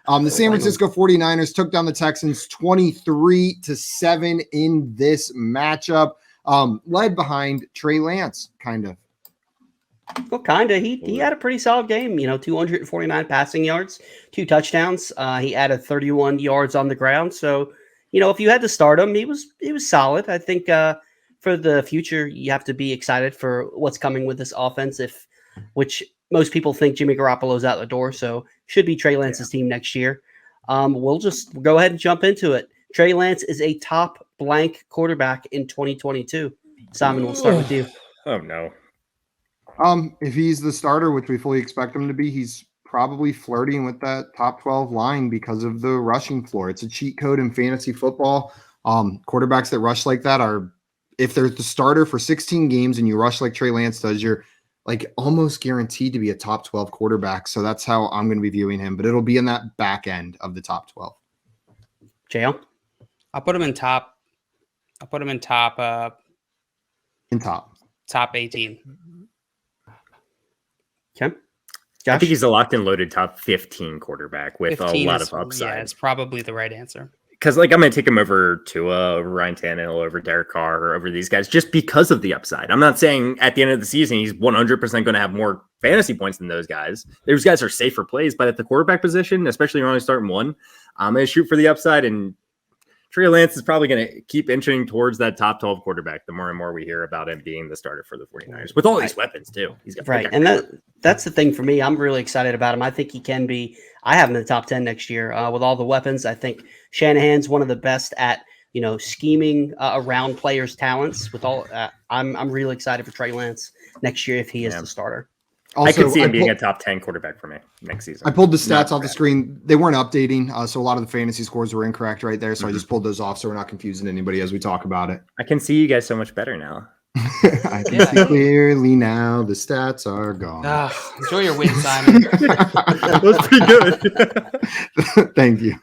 The San Francisco 49ers took down the Texans 23-7 in this matchup, led behind Trey Lance, kind of. Well, kind of. He had a pretty solid game, 249 passing yards, 2 touchdowns. He added 31 yards on the ground. So, if you had to start him, he was solid. I think for the future, you have to be excited for what's coming with this offense, which most people think Jimmy Garoppolo's out the door. So should be Trey Lance's team next year. We'll just go ahead and jump into it. Trey Lance is a top blank quarterback in 2022. Simon, we'll start with you. Oh, no. If he's the starter, which we fully expect him to be, he's probably flirting with that top 12 line because of the rushing floor. It's a cheat code in fantasy football. Quarterbacks that rush like that if they're the starter for 16 games and you rush like Trey Lance does, you're like almost guaranteed to be a top 12 quarterback. So that's how I'm going to be viewing him, but it'll be in that back end of the top 12. JL? I'll put him in top. Top 18. Okay. I think he's a locked and loaded top 15 quarterback with a lot of upside. Yeah, it's probably the right answer. Because I'm going to take him over Tua, over Ryan Tannehill, over Derek Carr, or over these guys just because of the upside. I'm not saying at the end of the season he's 100% going to have more fantasy points than those guys. Those guys are safer plays, but at the quarterback position, especially when you're only starting one, I'm going to shoot for the upside, and Trey Lance is probably going to keep inching towards that top 12 quarterback the more and more we hear about him being the starter for the 49ers with all these weapons too. He's got right. And that's the thing for me. I'm really excited about him. I think he can be, I have him in the top 10 next year with all the weapons. I think Shanahan's one of the best at, scheming around players' talents with all, I'm really excited for Trey Lance next year if he is the starter. Also, I could see him being a top 10 quarterback for me next season. I pulled the stats off the screen. They weren't updating, so a lot of the fantasy scores were incorrect right there. So I just pulled those off so we're not confusing anybody as we talk about it. I can see you guys so much better now. I can see clearly now. The stats are gone. Enjoy your win, Simon. That's pretty good. Thank you.